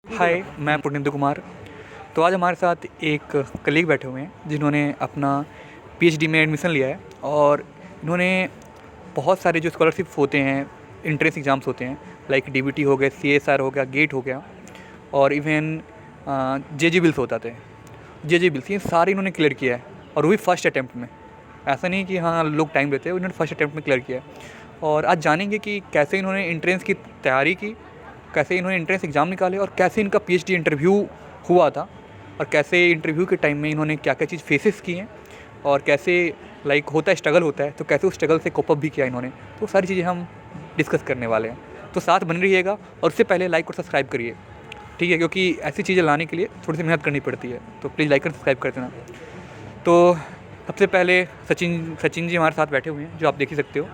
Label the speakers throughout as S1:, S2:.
S1: हाय, मैं पुनिंदु कुमार। तो आज हमारे साथ एक कलीग बैठे हुए हैं जिन्होंने अपना पीएचडी में एडमिशन लिया है और इन्होंने बहुत सारे जो स्कॉलरशिप्स होते हैं, एंट्रेंस एग्ज़ाम्स होते हैं, लाइक डीबीटी हो गया, सीएसआर हो गया, गेट हो गया और इवन जेजी बिल्स होता थे। जेजी बिल्स ये सारे इन्होंने क्लियर किया है और वो भी फर्स्ट अटैम्प्ट में। ऐसा नहीं कि हाँ लोग टाइम लेते हैं, इन्होंने फर्स्ट अटैम्प्ट में क्लियर किया है। और आज जानेंगे कि कैसे इन्होंने एंट्रेंस की तैयारी की, कैसे इन्होंने एंट्रेंस एग्ज़ाम निकाले और कैसे इनका पीएचडी इंटरव्यू हुआ था और कैसे इंटरव्यू के टाइम में इन्होंने क्या क्या चीज़ फेसेस की हैं और कैसे लाइक होता है, स्ट्रगल होता है, तो कैसे उस स्ट्रगल से कोप अप भी किया इन्होंने। तो सारी चीज़ें हम डिस्कस करने वाले हैं, तो साथ बने रहिएगा और उससे पहले लाइक और सब्सक्राइब करिए, ठीक है, क्योंकि ऐसी चीज़ें लाने के लिए थोड़ी सी मेहनत करनी पड़ती है, तो प्लीज़ लाइक और सब्सक्राइब कर देना। तो सबसे पहले सचिन जी हमारे साथ बैठे हुए हैं, जो आप देख ही सकते हो।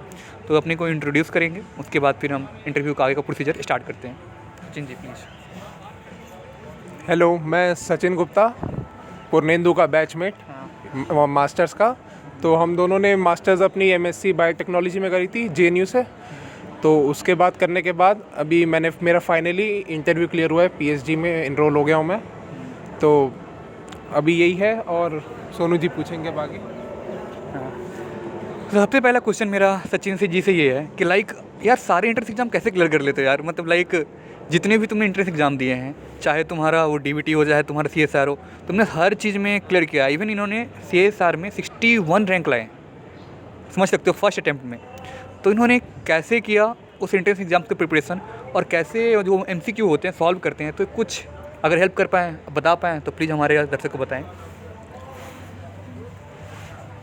S1: तो अपने को इंट्रोड्यूस करेंगे, उसके बाद फिर हम इंटरव्यू का आगे का प्रोसीजर स्टार्ट करते हैं। सचिन जी प्लीज़।
S2: हेलो, मैं सचिन गुप्ता, पुरनेंदु का बैचमेट मास्टर्स का। तो हम दोनों ने मास्टर्स अपनी एमएससी बायोटेक्नोलॉजी में करी थी जेएनयू से। तो उसके बाद करने के बाद अभी मेरा फाइनली इंटरव्यू क्लियर हुआ है, पीएचडी में इनरोल हो गया हूँ मैं। तो अभी यही है और सोनू जी पूछेंगे बाकी।
S1: तो सबसे पहला क्वेश्चन मेरा सचिन से जी से ये है कि लाइक यार सारे एंट्रेंस एग्ज़ाम कैसे क्लियर कर लेते हो यार, मतलब लाइक जितने भी तुमने एंट्रेंस एग्ज़ाम दिए हैं, चाहे तुम्हारा वो डीबीटी हो, चाहे तुम्हारा सीएसआर हो, तुमने हर चीज़ में क्लियर किया। इवन इन्होंने सीएसआर में 61 रैंक लाए, समझ सकते हो, फर्स्ट अटैम्प्ट में। तो इन्होंने कैसे किया उस एंट्रेंस एग्ज़ाम की प्रिपरेशन और कैसे जो एमसीक्यू होते हैं सॉल्व करते हैं, तो कुछ अगर हेल्प कर पाएँ, बता पाएँ तो प्लीज़ हमारे दर्शक को बताएँ।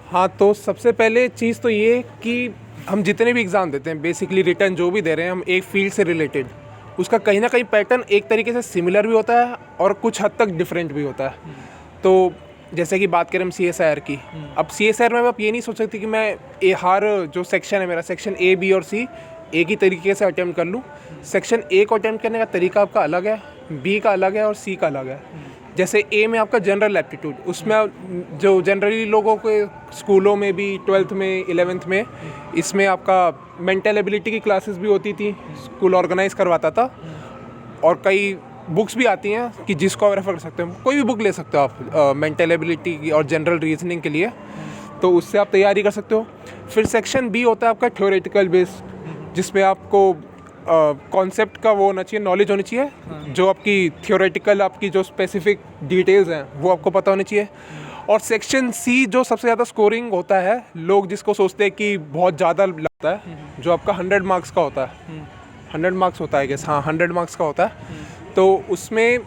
S2: हाँ, तो सबसे पहले चीज़ तो ये कि हम जितने भी एग्ज़ाम देते हैं, बेसिकली रिटर्न जो भी दे रहे हैं हम एक फील्ड से रिलेटेड, उसका कहीं ना कहीं पैटर्न एक तरीके से सिमिलर भी होता है और कुछ हद तक डिफरेंट भी होता है। तो जैसे कि बात करें हम सीएसआर की, अब सीएसआर में आप ये नहीं सोच सकते कि मैं हर जो सेक्शन है मेरा, सेक्शन ए, बी और सी एक ही तरीके से अटैम्प्ट कर लूँ। सेक्शन ए को अटैम्प्ट करने का तरीका आपका अलग है, बी का अलग है और सी का अलग है। जैसे ए में आपका जनरल एप्टीट्यूड, उसमें जो जनरली लोगों के स्कूलों में भी 12th में 11th में इसमें आपका मेंटल एबिलिटी की क्लासेस भी होती थी, स्कूल ऑर्गेनाइज करवाता था। और कई बुक्स भी आती हैं कि जिसको आप रेफर कर सकते हो, कोई भी बुक ले सकते हो आप मेंटल एबिलिटी की और जनरल रीजनिंग के लिए, तो उससे आप तैयारी कर सकते हो। फिर सेक्शन बी होता है आपका थ्योरेटिकल बेस्ड, जिसमें आपको कॉन्सेप्ट का वो होना चाहिए, नॉलेज होनी चाहिए, जो आपकी थ्योरेटिकल आपकी जो स्पेसिफिक डिटेल्स हैं वो आपको पता होनी चाहिए। और सेक्शन सी जो सबसे ज़्यादा स्कोरिंग होता है, लोग जिसको सोचते हैं कि बहुत ज़्यादा लगता है, जो आपका 100 मार्क्स का होता है, 100 मार्क्स होता है गेस, हाँ 100 मार्क्स का होता है। तो उसमें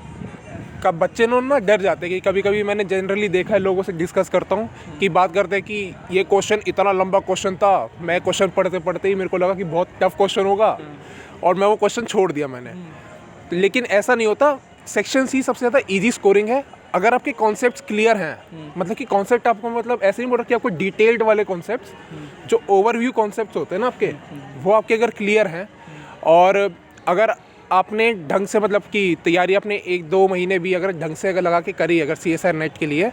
S2: का बच्चे ना डर जाते हैं कि कभी कभी मैंने जनरली देखा है, लोगों से डिस्कस करता हूँ कि बात करते हैं कि ये क्वेश्चन इतना लंबा क्वेश्चन था, मैं क्वेश्चन पढ़ते पढ़ते ही मेरे को लगा कि बहुत टफ क्वेश्चन होगा और मैं वो क्वेश्चन छोड़ दिया मैंने। लेकिन ऐसा नहीं होता, सेक्शन सी सबसे ज़्यादा इजी स्कोरिंग है अगर आपके कॉन्सेप्ट्स क्लियर हैं। मतलब कि कॉन्सेप्ट आपको, मतलब ऐसे नहीं बोल रहा कि आपको डिटेल्ड वाले कॉन्सेप्ट्स, जो ओवरव्यू कॉन्सेप्ट्स होते हैं ना आपके, वो आपके अगर क्लियर हैं और अगर आपने ढंग से, मतलब कि तैयारी आपने 1-2 महीने भी अगर ढंग से अगर लगा के करी अगर सीएसआर नेट के लिए,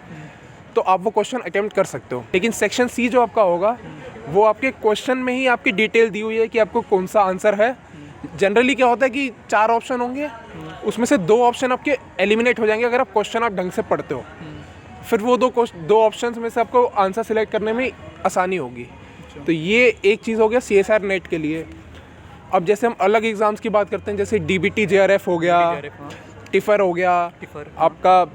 S2: तो आप वो क्वेश्चन अटेम्प्ट कर सकते हो। लेकिन सेक्शन सी जो आपका होगा, वो आपके क्वेश्चन में ही आपकी डिटेल दी हुई है कि आपको कौन सा आंसर है। जनरली क्या होता है कि 4 ऑप्शन होंगे, उसमें से 2 ऑप्शन आपके एलिमिनेट हो जाएंगे अगर आप क्वेश्चन आप ढंग से पढ़ते हो। फिर वो 2 ऑप्शन में से आपको आंसर सिलेक्ट करने में आसानी होगी। तो ये एक चीज़ हो गया सीएसआर नेट के लिए। अब जैसे हम अलग एग्ज़ाम्स की बात करते हैं, जैसे डीबीटी जेआरएफ हो गया, टिफर हो गया, आपका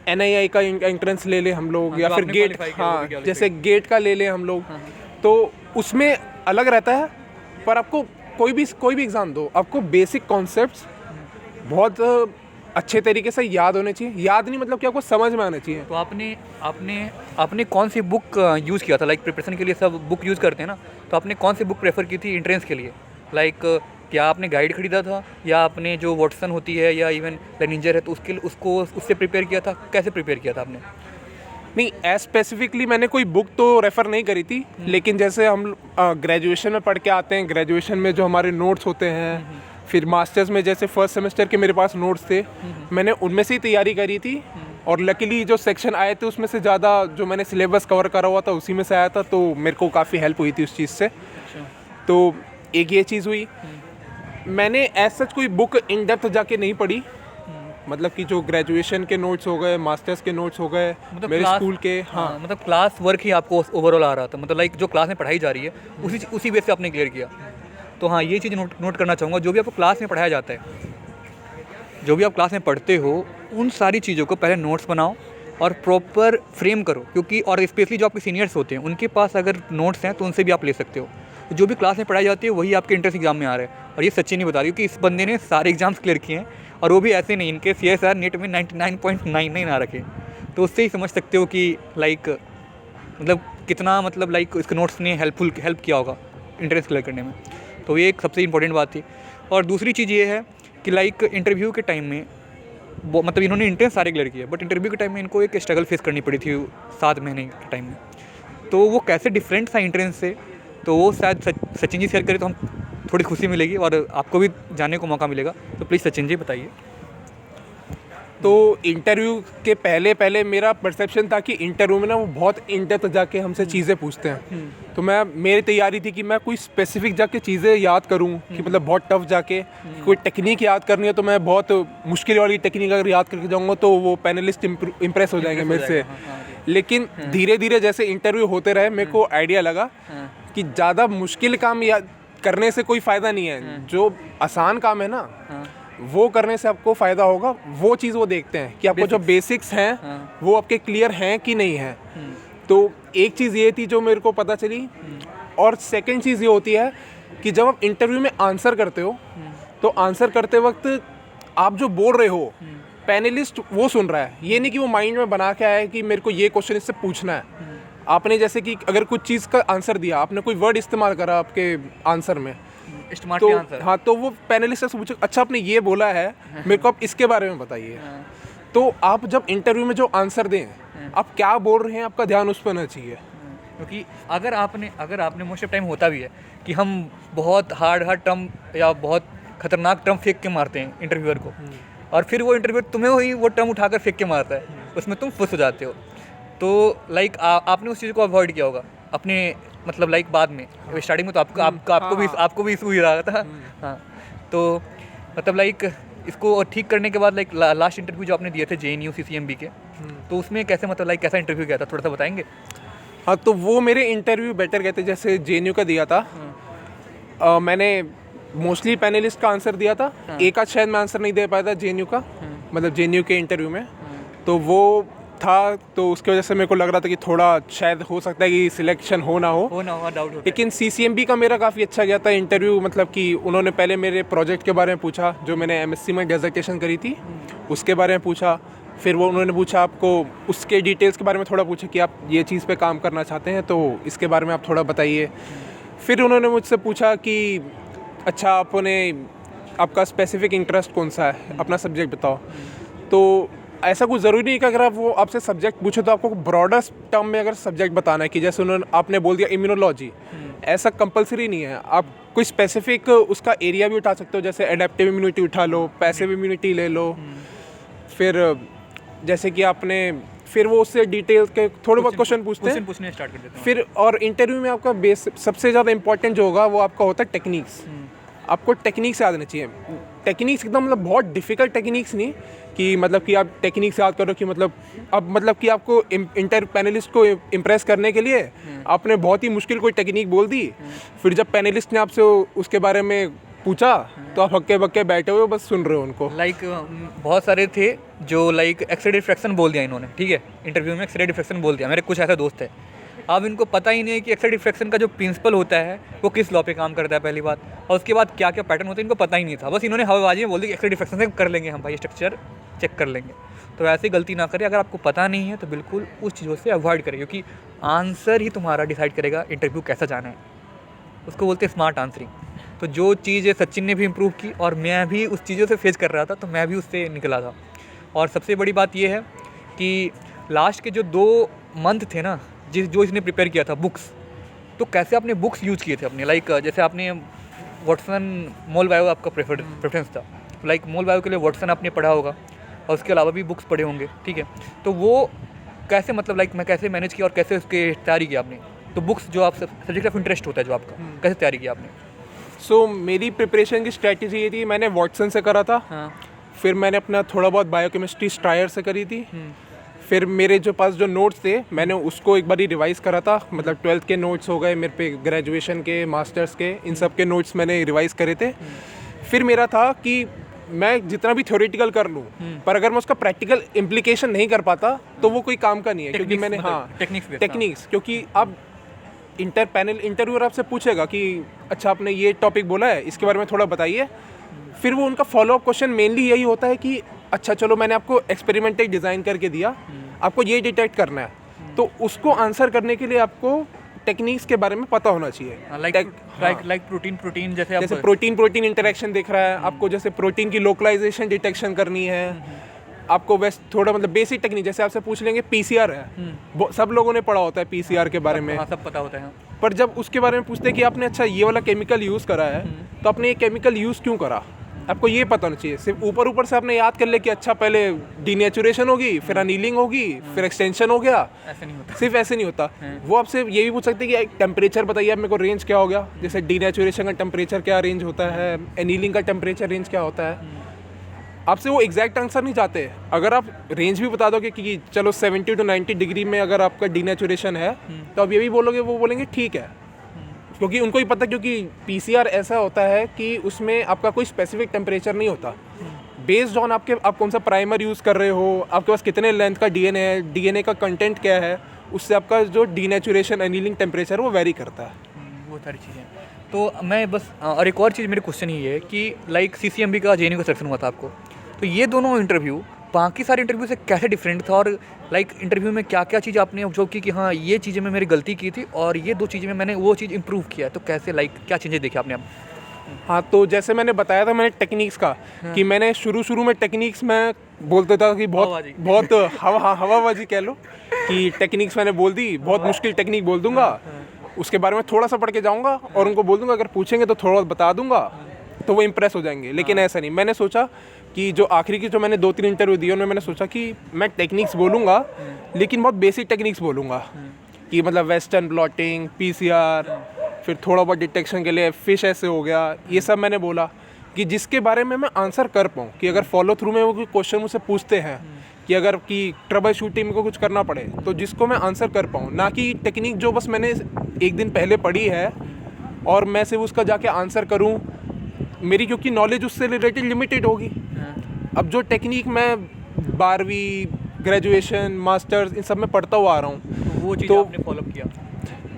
S2: एनआईआई का एंट्रेंस ले ले हम लोग, या फिर गेट, हाँ जैसे गेट का ले ले हम लोग, तो उसमें अलग रहता है। पर आपको कोई भी एग्ज़ाम दो, आपको बेसिक कॉन्सेप्ट्स बहुत अच्छे तरीके से याद होने चाहिए। याद नहीं मतलब कि आपको समझ में आना चाहिए।
S1: तो आपने कौन सी बुक यूज़ किया था, लाइक प्रिपरेशन के लिए सब बुक यूज़ करते हैं ना, तो आपने कौन सी बुक प्रेफर की थी एंट्रेंस के लिए? लाइक क्या आपने गाइड खरीदा था या आपने जो वॉटसन होती है या इवन लेनिंजर है, तो उससे प्रिपेयर किया था? कैसे प्रिपेयर किया था आपने?
S2: नहीं, एज स्पेसिफिकली मैंने कोई बुक तो रेफ़र नहीं करी थी, लेकिन जैसे हम ग्रेजुएशन में पढ़ के आते हैं, ग्रेजुएशन में जो हमारे नोट्स होते हैं, फिर मास्टर्स में जैसे फर्स्ट सेमेस्टर के मेरे पास नोट्स थे, मैंने उनमें से ही तैयारी करी थी। और लकीली जो सेक्शन आए थे उसमें से ज़्यादा जो मैंने सिलेबस कवर करा हुआ था उसी में से आया था, तो मेरे को काफ़ी हेल्प हुई थी उस चीज़ से। तो एक ये चीज़ हुई। मैंने एज सच कोई बुक इन डेप्थ जाके नहीं पढ़ी, मतलब कि जो ग्रेजुएशन के नोट्स हो गए, मास्टर्स के नोट्स हो गए,
S1: मतलब
S2: मेरे
S1: क्लास
S2: स्कूल के, हाँ
S1: मतलब क्लास वर्क ही आपको ओवरऑल आ रहा था, मतलब लाइक जो क्लास में पढ़ाई जा रही है उसी बेस पे आपने क्लियर किया। तो हाँ, ये चीज़ नोट करना चाहूँगा, जो भी आपको क्लास में पढ़ाया जाता है, जो भी आप क्लास में पढ़ते हो, उन सारी चीज़ों को पहले नोट्स बनाओ और प्रॉपर फ्रेम करो, क्योंकि और स्पेशली जो आपके सीनियर्स होते हैं उनके पास अगर नोट्स हैं तो उनसे भी आप ले सकते हो। जो भी क्लास में पढ़ाई जाती है वही आपके एंट्रेंस एग्जाम में आ रहा है। और ये सच्ची नहीं बता रही हूँ कि इस बंदे ने सारे एग्जाम्स क्लियर किए हैं, और वो भी ऐसे नहीं, इनके CSR नेट में 99.99 आ रखे। तो उससे ही समझ सकते हो कि लाइक मतलब कितना मतलब लाइक इसके नोट्स ने हेल्प किया होगा एंट्रेंस क्लियर करने में। तो ये एक सबसे इंपॉर्टेंट बात थी। और दूसरी चीज़ ये है कि लाइक इंटरव्यू के टाइम में वो मतलब इन्होंने एंट्रेंस सारे क्लियर किए, बट इंटरव्यू के टाइम में इनको एक स्ट्रगल फेस करनी पड़ी थी 7 महीने के टाइम में। तो वो कैसे डिफरेंट था एंट्रेंस से, तो वो शायद सचिन जी शेयर करें तो हम थोड़ी खुशी मिलेगी और आपको भी जानने को मौका मिलेगा। तो प्लीज़ सचिन जी बताइए।
S2: तो इंटरव्यू के पहले मेरा परसेप्शन था कि इंटरव्यू में ना वो बहुत इन डेप्थ जाके हमसे चीज़ें पूछते हैं। तो मेरी तैयारी थी कि मैं कोई स्पेसिफिक जाके चीज़ें याद करूं, कि मतलब बहुत टफ जाके कोई टेक्निक याद करनी है तो मैं बहुत मुश्किल वाली टेक्निक अगर याद करके जाऊंगा तो वो पैनलिस्ट इम्प्रेस हो जाएंगे मेरे से। लेकिन धीरे धीरे जैसे इंटरव्यू होते रहे मेरे को आइडिया लगा कि ज़्यादा मुश्किल काम याद करने से कोई फ़ायदा नहीं है। जो आसान काम है ना वो करने से आपको फ़ायदा होगा। वो चीज़ वो देखते हैं कि आपको जो बेसिक्स हैं वो आपके क्लियर हैं कि नहीं है। तो एक चीज़ ये थी जो मेरे को पता चली। और सेकंड चीज़ ये होती है कि जब आप इंटरव्यू में आंसर करते हो तो आंसर करते वक्त आप जो बोल रहे हो पैनलिस्ट वो सुन रहा है। ये नहीं कि वो माइंड में बना के आया है कि मेरे को ये क्वेश्चन इससे पूछना है। आपने जैसे कि अगर कुछ चीज़ का आंसर दिया, आपने कोई वर्ड इस्तेमाल करा आपके आंसर में, तो हाँ, तो वो पैनलिस्ट से पूछे अच्छा आपने ये बोला है, मेरे को आप इसके बारे में बताइए। तो आप जब इंटरव्यू में जो आंसर दें, आप क्या बोल रहे हैं आपका ध्यान उस पर होना चाहिए।
S1: क्योंकि अगर आपने मोस्ट ऑफ टाइम होता भी है कि हम बहुत हार्ड टर्म या बहुत खतरनाक टर्म फेंक के मारते हैं इंटरव्यूअर को, और फिर वो इंटरव्यूअर तुम्हें वही वो टर्म उठाकर फेंक के मारता है, उसमें तुम फंस हो जाते हो। तो लाइक आपने उस चीज़ को अवॉइड किया होगा अपने मतलब लाइक बाद में। स्टार्टिंग में तो आपको भी इशू ही रहा था। हाँ, तो मतलब लाइक इसको ठीक करने के बाद लाइक लास्ट इंटरव्यू जो आपने दिए थे JNU CCMB के, तो उसमें कैसे मतलब लाइक कैसा इंटरव्यू गया था, थोड़ा सा बताएंगे।
S2: हाँ, तो वो मेरे इंटरव्यू बेटर गए थे। जैसे JNU का दिया था, मैंने मोस्टली पैनलिस्ट का आंसर दिया था। एक आध शायद मैं आंसर नहीं दे पाया था JNU का, मतलब JNU के इंटरव्यू में। तो वो था, तो उसकी वजह से मेरे को लग रहा था कि थोड़ा शायद हो सकता है कि सिलेक्शन हो ना हो
S1: डाउट होता है।
S2: लेकिन CCMB का मेरा काफ़ी अच्छा गया था इंटरव्यू। मतलब कि उन्होंने पहले मेरे प्रोजेक्ट के बारे में पूछा, जो मैंने MSc में डिसर्टेशन करी थी उसके बारे में पूछा। फिर वो उन्होंने पूछा आपको उसके डिटेल्स के बारे में थोड़ा पूछा कि आप ये चीज़ पे काम करना चाहते हैं तो इसके बारे में आप थोड़ा बताइए। फिर उन्होंने मुझसे पूछा कि अच्छा आपका स्पेसिफिक इंटरेस्ट कौन सा है, अपना सब्जेक्ट बताओ। तो ऐसा कुछ ज़रूरी नहीं कि अगर आप वो आपसे सब्जेक्ट पूछे तो आपको ब्रॉडर टर्म में अगर सब्जेक्ट बताना है कि जैसे आपने बोल दिया इम्यूनोलॉजी, ऐसा कंपलसरी नहीं है। आप कोई स्पेसिफिक उसका एरिया भी उठा सकते हो, जैसे एडेप्टिव इम्यूनिटी उठा लो, पैसिव इम्यूनिटी ले लो। फिर जैसे कि आपने फिर वो उससे डिटेल के थोड़े बहुत क्वेश्चन पूछते
S1: पूछने स्टार्ट कर देते हैं।
S2: फिर और इंटरव्यू में आपका बेस सबसे ज़्यादा इंपॉर्टेंट जो होगा वो आपका होता है टेक्निक्स। आपको टेक्निक्स याद आनी चाहिए। टेक्निक्स एकदम मतलब बहुत डिफ़िकल्ट टेक्निक्स नहीं कि मतलब कि आप टेक्निक्स याद करो कि मतलब कि आपको इंटर पैनलिस्ट को इम्प्रेस करने के लिए आपने बहुत ही मुश्किल कोई टेक्निक बोल दी। फिर जब पैनलिस्ट ने आपसे उसके बारे में पूछा तो आप हक्के बक्के बैठे हुए बस सुन रहे हो उनको।
S1: लाइक बहुत सारे थे जो लाइक एक्स-रे डिफ्रैक्शन बोल दिया इन्होंने, ठीक है, इंटरव्यू में एक्स-रे डिफ्रैक्शन बोल दिया। मेरे कुछ ऐसे दोस्त है, अब इनको पता ही नहीं है कि एक्स-रे डिफ्रैक्शन का जो प्रिंसिपल होता है वो किस लॉ पे काम करता है पहली बात, और उसके बाद क्या क्या पैटर्न होते हैं इनको पता ही नहीं था। बस इन्होंने हवाबाजी में बोल दिया एक्स-रे डिफ्रैक्शन से कर लेंगे हम भाई, स्ट्रक्चर चेक कर लेंगे। तो ऐसी गलती ना करें। अगर आपको पता नहीं है तो बिल्कुल उस चीज़ों से अवॉइड करें, क्योंकि आंसर ही तुम्हारा डिसाइड करेगा इंटरव्यू कैसा जाना है। उसको बोलते हैं स्मार्ट आंसरिंग। तो जो चीज़ सचिन ने भी इम्प्रूव की और मैं भी उस चीज़ों से फेस कर रहा था, तो मैं भी उससे निकला था। और सबसे बड़ी बात ये है कि लास्ट के जो 2 मंथ थे ना, जो इसने प्रिपेयर किया था बुक्स, तो कैसे आपने बुक्स यूज़ किए थे अपने, लाइक जैसे आपने वाटसन मोल बायो आपका प्रेफरेंस था, लाइक मोल बायो के लिए वाटसन आपने पढ़ा होगा और उसके अलावा भी बुक्स पढ़े होंगे, ठीक है। तो वो कैसे मतलब लाइक मैं कैसे मैनेज किया और कैसे उसके तैयारी किया आपने, तो बुक्स जो आप सब्जेक्ट ऑफ इंटरेस्ट होता है जो आपका, कैसे तैयारी किया आपने?
S2: सो मेरी प्रिपरेशन की स्ट्रैटेजी ये थी, मैंने वाटसन से करा था।
S1: हाँ।
S2: फिर मैंने अपना थोड़ा बहुत बायोकेमिस्ट्री स्ट्रायर से करी थी। फिर मेरे जो पास जो नोट्स थे मैंने उसको एक बार ही रिवाइज़ करा था, मतलब 12th के नोट्स हो गए मेरे पे, ग्रेजुएशन के, मास्टर्स के, इन सब के नोट्स मैंने रिवाइज़ करे थे। फिर मेरा था कि मैं जितना भी थ्योरेटिकल कर लूँ पर अगर मैं उसका प्रैक्टिकल इम्प्लीकेशन नहीं कर पाता तो वो कोई काम का नहीं है, क्योंकि मैंने टेक्निक्स क्योंकि अब पैनल इंटरव्यूअर आपसे पूछेगा कि अच्छा आपने ये टॉपिक बोला है, इसके बारे में थोड़ा बताइए। फिर वो उनका फॉलोअप क्वेश्चन मेनली यही होता है कि अच्छा चलो मैंने आपको एक्सपेरिमेंट एक डिज़ाइन करके दिया, आपको ये डिटेक्ट करना है, तो उसको आंसर करने के लिए आपको टेक्निक्स के बारे में पता होना चाहिए।
S1: लाइक प्रोटीन जैसे
S2: प्रोटीन इंटरेक्शन दिख रहा है आपको, जैसे प्रोटीन की लोकलाइजेशन डिटेक्शन करनी है आपको, वैसे थोड़ा मतलब बेसिक टेक्निक, जैसे आपसे पूछ लेंगे पीसीआर है, सब लोगों ने पढ़ा होता है पीसीआर के बारे में,
S1: सब पता होता है।
S2: पर जब उसके बारे में पूछते हैं कि आपने अच्छा ये वाला केमिकल यूज़ करा है तो आपने ये केमिकल यूज़ क्यों करा, आपको ये पता होना चाहिए। सिर्फ ऊपर से आपने याद कर ले कि अच्छा पहले डीनेचुरेशन होगी, फिर अनीलिंग होगी, फिर एक्सटेंशन हो गया,
S1: ऐसे नहीं होता।
S2: सिर्फ ऐसे नहीं होता। वो आपसे ये भी पूछ सकते हैं कि टेम्परेचर बताइए आप मेरे को, रेंज क्या हो गया, जैसे डीनेचुरेशन का टेम्परेचर क्या रेंज होता है, एनीलिंग का टेम्परेचर रेंज क्या होता है। आपसे वो एग्जैक्ट आंसर नहीं चाहते, अगर आप रेंज भी बता दोगे कि चलो 70 to 90 डिग्री में अगर आपका डीनेचुरेशन है तो आप ये भी बोलोगे, वो बोलेंगे ठीक है, क्योंकि उनको ही पता, क्योंकि पीसीआर ऐसा होता है कि उसमें आपका कोई स्पेसिफिक टेम्परेचर नहीं होता, बेस्ड ऑन आप कौन सा प्राइमर यूज़ कर रहे हो, आपके पास कितने लेंथ का डीएनए है, डीएनए का कंटेंट क्या है, उससे आपका जो डीनेचुरेशन एनीलिंग टेम्परेचर वो वेरी करता है।
S1: वो सारी चीज़ें। तो मैं बस और एक और चीज़ मेरे क्वेश्चन ही है कि लाइक सीसीएमबी का जेएनयू का सिलेक्शन हुआ था आपको, तो ये दोनों इंटरव्यू बाकी सारे इंटरव्यू से कैसे डिफरेंट था, और लाइक इंटरव्यू में क्या क्या चीज़ आपने ऑब्जर्व की कि हाँ ये चीज़ें में मेरी गलती की थी और ये 2 चीज़ें में मैंने वो चीज़ इंप्रूव किया, तो कैसे लाइक क्या चेंजेस देखे आपने?
S2: हाँ, तो जैसे मैंने बताया था मैंने टेक्निक्स का कि मैंने शुरू में टेक्निक्स में बोलता था कि बहुत हवाबाजी कह लो कि टेक्निक्स मैंने बोल दी, बहुत मुश्किल टेक्निक बोल दूंगा, उसके बारे में थोड़ा सा पढ़ के जाऊंगा और उनको बोल दूंगा अगर पूछेंगे तो थोड़ा बता दूंगा, तो वो इम्प्रेस हो जाएंगे। लेकिन ऐसा नहीं, मैंने सोचा कि जो आखिरी की जो मैंने 2-3 इंटरव्यू दिए उनमें मैंने सोचा कि मैं टेक्निक्स बोलूँगा लेकिन बहुत बेसिक टेक्निक्स बोलूँगा, कि मतलब वेस्टर्न ब्लॉटिंग, पीसीआर, फिर थोड़ा बहुत डिटेक्शन के लिए फिश ऐसे हो गया, ये सब मैंने बोला कि जिसके बारे में मैं आंसर कर पाऊँ, कि अगर फॉलो थ्रू में वो कोई क्वेश्चन मुझसे पूछते हैं कि अगर कि ट्रबल शूटिंग को कुछ करना पड़े तो जिसको मैं आंसर कर पाऊँ, ना कि टेक्निक जो बस मैंने एक दिन पहले पढ़ी है और मैं सिर्फ उसका जाके आंसर करूँ, मेरी क्योंकि नॉलेज उससे रिलेटेड लिमिटेड होगी। अब जो टेक्निक मैं 12वीं, ग्रेजुएशन, मास्टर्स इन सब में पढ़ता हुआ आ रहा हूँ,
S1: वो चीज़ आपने फॉलो किया,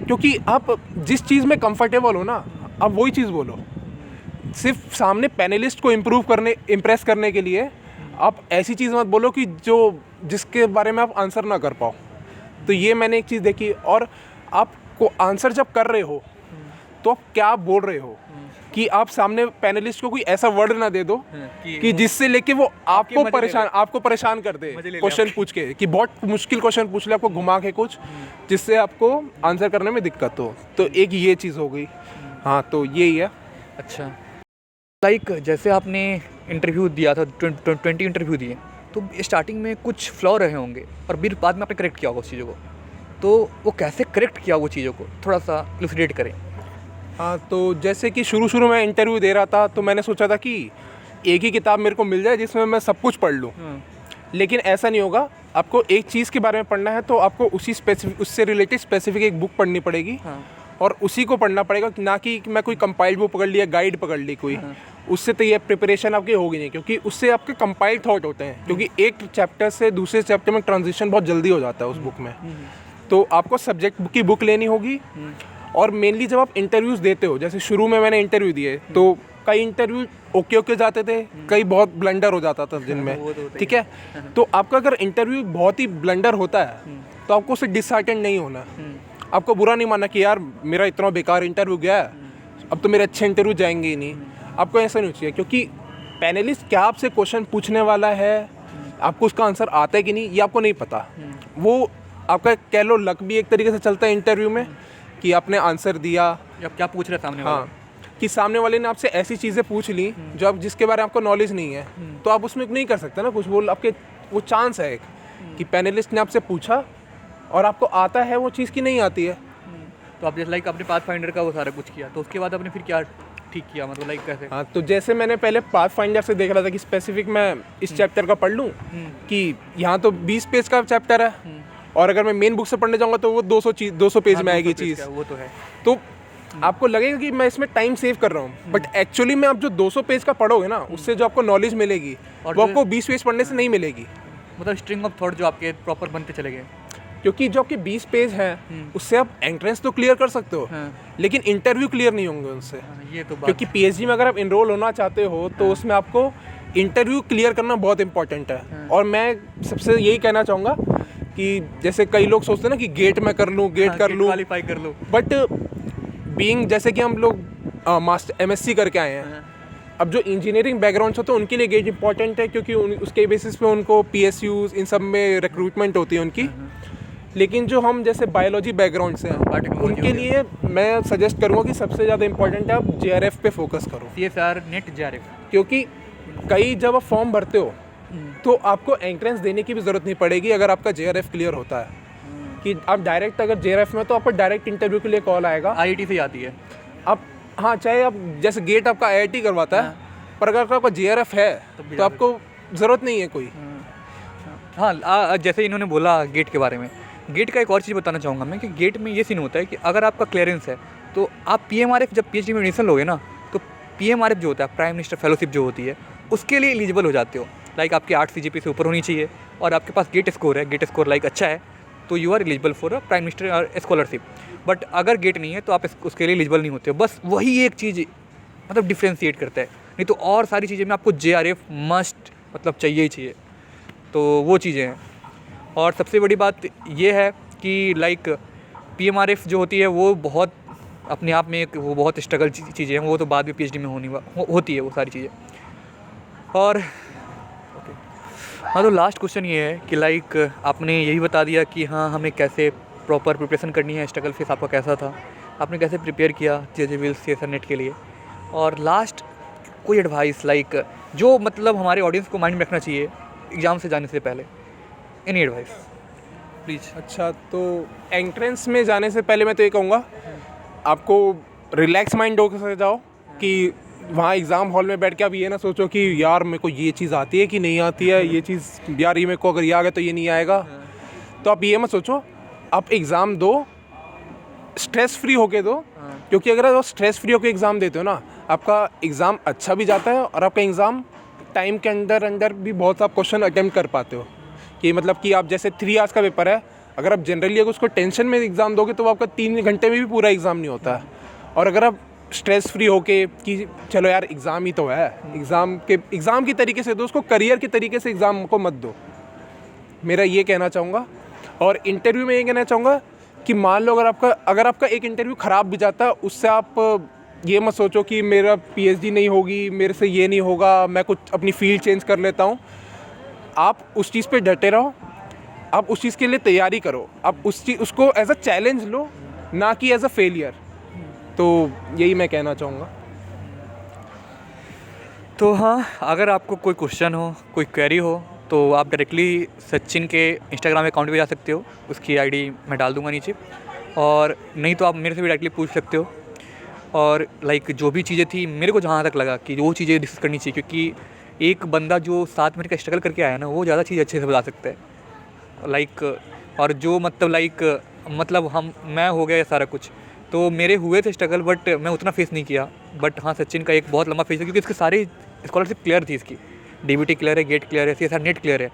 S2: क्योंकि आप जिस चीज़ में कंफर्टेबल हो ना आप वही चीज़ बोलो। सिर्फ सामने पैनलिस्ट को इम्प्रेस करने के लिए आप ऐसी चीज़ मत बोलो कि जिसके बारे में आप आंसर ना कर पाओ। तो ये मैंने एक चीज़ देखी। और आपको आंसर जब कर रहे हो तो आप क्या बोल रहे हो, कि आप सामने पैनलिस्ट को कोई ऐसा वर्ड ना दे दो कि जिससे लेके वो आपको परेशान कर दे क्वेश्चन पूछ के, कि बहुत मुश्किल क्वेश्चन पूछ ले आपको घुमा के कुछ, जिससे आपको आंसर करने में दिक्कत हो। तो एक ये चीज़ हो गई। हाँ, तो यही है।
S1: अच्छा, लाइक जैसे आपने इंटरव्यू दिया था, 20 इंटरव्यू दिए, तो स्टार्टिंग में कुछ फ्लॉ रहे होंगे और फिर बाद में आपने करेक्ट किया होगा उस चीज़ों को, तो वो कैसे करेक्ट किया वो चीज़ों को थोड़ा सा इलुसिडेट करें।
S2: हाँ, तो जैसे कि शुरू में इंटरव्यू दे रहा था तो मैंने सोचा था कि एक ही किताब मेरे को मिल जाए जिसमें मैं सब कुछ पढ़ लूँ, लेकिन ऐसा नहीं होगा। आपको एक चीज़ के बारे में पढ़ना है तो आपको उससे रिलेटेड स्पेसिफिक एक बुक पढ़नी पड़ेगी। और उसी को पढ़ना पड़ेगा, ना कि मैं कोई कंपाइल्ड बुक पकड़ लिया, गाइड पकड़ ली कोई। उससे तो ये प्रिपरेशन आपकी होगी नहीं, क्योंकि उससे आपके कंपाइल्ड थॉट होते हैं, क्योंकि एक चैप्टर से दूसरे चैप्टर में ट्रांजिशन बहुत जल्दी हो जाता है उस बुक में। तो आपको सब्जेक्ट की बुक लेनी होगी। और मेनली जब आप इंटरव्यूज़ देते हो, जैसे शुरू में मैंने इंटरव्यू दिए तो कई इंटरव्यू ओके जाते थे, कई बहुत ब्लंडर हो जाता था जिनमें, ठीक है। तो आपका अगर इंटरव्यू बहुत ही ब्लंडर होता है तो आपको उससे डिसहार्टेंड नहीं होना, आपको बुरा नहीं मानना कि यार मेरा इतना बेकार इंटरव्यू गया है, अब तो मेरे अच्छे इंटरव्यू जाएंगे ही नहीं। आपको ऐसा नहीं चाहिए, क्योंकि पैनलिस्ट क्या आपसे क्वेश्चन पूछने वाला है, आपको उसका आंसर आता है कि नहीं ये आपको नहीं पता। वो आपका कह लो लक भी एक तरीके से चलता है इंटरव्यू में, कि आपने आंसर दिया,
S1: अब क्या पूछ रहे सामने वाला।
S2: हाँ, कि सामने वाले ने आपसे ऐसी चीज़ें पूछ ली जो आप जिसके बारे में आपको नॉलेज नहीं है, तो आप उसमें नहीं कर सकते ना कुछ। आपके वो चांस है एक कि पैनलिस्ट ने आपसे पूछा और आपको आता है वो चीज़ की नहीं आती है।
S1: तो आप जैसे लाइक आपने पाथफाइंडर का वो सारा कुछ किया, तो उसके बाद आपने फिर क्या ठीक किया, मतलब लाइक कैसे?
S2: हाँ, तो जैसे मैंने पहले पाथफाइंडर से देख रहा था कि स्पेसिफिक मैं इस चैप्टर का पढ़ लूँ कि यहाँ तो 20 पेज का चैप्टर है और अगर मैं मेन बुक से पढ़ने जाऊँगा तो वो 200 पेज में आएगी चीज़।
S1: वो तो है।
S2: तो आपको लगेगा कि मैं इसमें टाइम सेव कर रहा हूँ, बट एक्चुअली में आप जो 200 पेज का पढ़ोगे ना, उससे जो आपको नॉलेज मिलेगी वो आपको 20 पेज पढ़ने से नहीं मिलेगी।
S1: मतलब स्ट्रिंग ऑफ थॉट जो आपके प्रॉपर बनते चले गए।
S2: क्योंकि जो आपके 20 पेज हैं उससे आप एंट्रेंस तो क्लियर कर सकते हो, लेकिन इंटरव्यू क्लियर नहीं होंगे उनसे।
S1: ये तो बात,
S2: क्योंकि पीएचडी में अगर आप इनरोल होना चाहते हो तो उसमें आपको इंटरव्यू क्लियर करना बहुत इंपॉर्टेंट है। और मैं सबसे यही कहना चाहूँगा कि जैसे कई लोग सोचते हैं ना कि गेट में कर लूँ, गेट कर लूँ,
S1: क्वालिफाई कर लूँ,
S2: बट बीइंग जैसे कि हम लोग मास्टर MSc करके आए हैं, अब जो इंजीनियरिंग बैकग्राउंड होते हैं उनके लिए गेट इंपॉर्टेंट है क्योंकि उसके बेसिस पे उनको PSUs इन सब में रिक्रूटमेंट होती है उनकी। लेकिन जो हम जैसे बायोलॉजी बैकग्राउंड से हैं उनके लिए मैं सजेस्ट करूँगा कि सबसे ज़्यादा इंपॉर्टेंट है आप JRF पे फोकस करो।
S1: CSR नेट JRF,
S2: क्योंकि कई जब आप फॉर्म भरते हो तो आपको एंट्रेंस देने की भी ज़रूरत नहीं पड़ेगी अगर आपका JRF क्लियर होता है। कि आप डायरेक्ट अगर JRF में तो आपको डायरेक्ट इंटरव्यू के लिए कॉल आएगा,
S1: IIT से आती है।
S2: आप हाँ, चाहे आप जैसे गेट आपका IIT करवाता है, पर अगर आपका JRF है तो आपको ज़रूरत नहीं है कोई।
S1: हाँ, जैसे इन्होंने बोला गेट के बारे में, गेट का एक और चीज़ बताना चाहूँगा मैं कि गेट में ये सीन होता है कि अगर आपका क्लियरेंस है तो आप PMRF जब PhD में एडमिशन लोगे ना, तो PMRF जो होता है, प्राइम मिनिस्टर फेलोशिप जो होती है, उसके लिए एलिजिबल हो जाते हो। लाइक आपकी 8 CGPA से ऊपर होनी चाहिए और आपके पास गेट स्कोर है, गेट स्कोर लाइक अच्छा है, तो you are eligible for a prime minister scholarship. But अगर गेट नहीं है तो आप उसके लिए एलिजिबल नहीं होते हो। बस वही एक चीज़ मतलब डिफ्रेंशिएट करता है, नहीं तो और सारी चीज़ें में आपको JRF मस्ट मतलब चाहिए ही चाहिए। तो वो चीज़ें हैं। और सबसे बड़ी बात ये है कि लाइक PMRF जो होती है वो बहुत अपने आप में एक वो बहुत स्ट्रगल चीज़ें हैं, वो तो बाद में PhD में होती है वो सारी चीज़ें। और हाँ, तो लास्ट क्वेश्चन ये है कि लाइक आपने यही बता दिया कि हाँ हमें कैसे प्रॉपर प्रिपरेशन करनी है, स्ट्रगल फेस आपका कैसा था, आपने कैसे प्रिपेयर किया JJ Wills CSR नेट के लिए। और लास्ट कोई एडवाइस लाइक जो मतलब हमारे ऑडियंस को माइंड में रखना चाहिए एग्ज़ाम से जाने से पहले, एनी एडवाइस प्लीज़।
S2: अच्छा, तो एंट्रेंस में जाने से पहले मैं तो ये कहूँगा आपको रिलैक्स माइंड होकर जाओ कि वहाँ एग्ज़ाम हॉल में बैठ के आप ये ना सोचो कि यार मेरे को ये चीज़ आती है कि नहीं आती है, ये चीज़ यार ये मेरे को अगर ये आ गया तो ये नहीं आएगा। तो आप ये मत सोचो, आप एग्ज़ाम दो, स्ट्रेस फ्री होके दो। क्योंकि अगर आप स्ट्रेस फ्री होकर एग्ज़ाम देते हो ना, आपका एग्ज़ाम अच्छा भी जाता है और आपका एग्ज़ाम टाइम के अंदर भी बहुत आप क्वेश्चन अटेम्प्ट कर पाते हो। कि मतलब कि आप जैसे 3 आवर्स का पेपर है, अगर आप जनरली अगर उसको टेंशन में एग्ज़ाम दोगे तो वो आपका 3 घंटे में भी पूरा एग्ज़ाम नहीं होता है। और अगर आप स्ट्रेस फ्री होके कि चलो यार एग्ज़ाम ही तो है, एग्ज़ाम की तरीके से दो, उसको करियर के तरीके से एग्ज़ाम को मत दो, मेरा ये कहना चाहूँगा। और इंटरव्यू में ये कहना चाहूँगा कि मान लो अगर आपका एक इंटरव्यू ख़राब भी जाता है, उससे आप ये मत सोचो कि मेरा PhD नहीं होगी, मेरे से ये नहीं होगा, मैं कुछ अपनी फील्ड चेंज कर लेता हूँ। आप उस चीज़ पे डटे रहो, आप उस चीज़ के लिए तैयारी करो, आप उसको एज अ चैलेंज लो, ना कि एज अ फेलियर। तो यही मैं कहना चाहूँगा।
S1: तो हाँ, अगर आपको कोई क्वेश्चन हो, कोई क्वेरी हो, तो आप डायरेक्टली सचिन के इंस्टाग्राम अकाउंट पे जा सकते हो, उसकी ID मैं डाल दूँगा नीचे। और नहीं तो आप मेरे से भी डायरेक्टली पूछ सकते हो। और लाइक जो भी चीज़ें थी, मेरे को जहाँ तक लगा कि वो चीज़ें डिस्कस करनी चाहिए, क्योंकि एक बंदा जो 7 मिनट का स्ट्रगल करके आया ना, वो ज़्यादा चीज़ अच्छे से बता सकता है लाइक। और जो मतलब मैं हो गया सारा कुछ, तो मेरे हुए थे स्ट्रगल, बट मैं उतना फेस नहीं किया। बट हाँ, सचिन का एक बहुत लंबा फेस है, क्योंकि इसके सारे स्कॉलरशिप क्लियर थी, इसकी DBT क्लियर है, गेट क्लियर है, CSR नेट क्लियर है,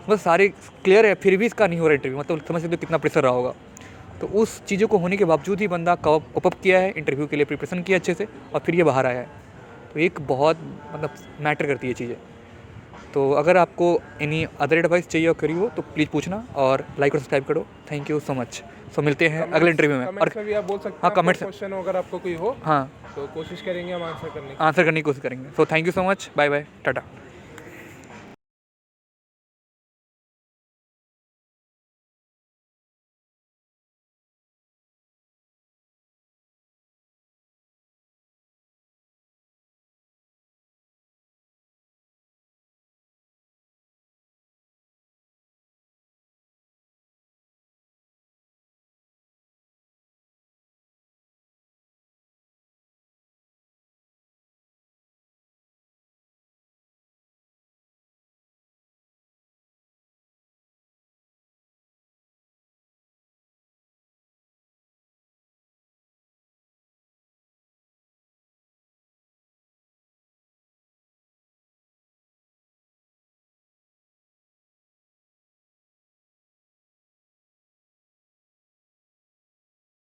S1: मतलब सारे क्लियर है, फिर भी इसका नहीं हो रहा इंटरव्यू। मतलब समझ सकते हो कितना प्रेशर रहा होगा। तो उस चीज़ों को होने के बावजूद ही बंदा कॉप अप किया है, इंटरव्यू के लिए प्रिपरेशन किया अच्छे से, और फिर ये बाहर आया है। तो एक बहुत मतलब मैटर करती है चीज़ें। तो अगर आपको एनी अदर एडवाइस चाहिए और करी हो तो प्लीज़ पूछना, और लाइक और सब्सक्राइब करो। Thank you so much. So मिलते हैं अगले इंटरव्यू में। और
S2: भी आप बोल सकते हैं,
S1: हाँ, कमेंट्स
S2: क्वेश्चन अगर आपको कोई हो,
S1: हाँ,
S2: तो कोशिश करेंगे हम आंसर करने
S1: की कोशिश करेंगे। So thank you so much, bye bye, Tata.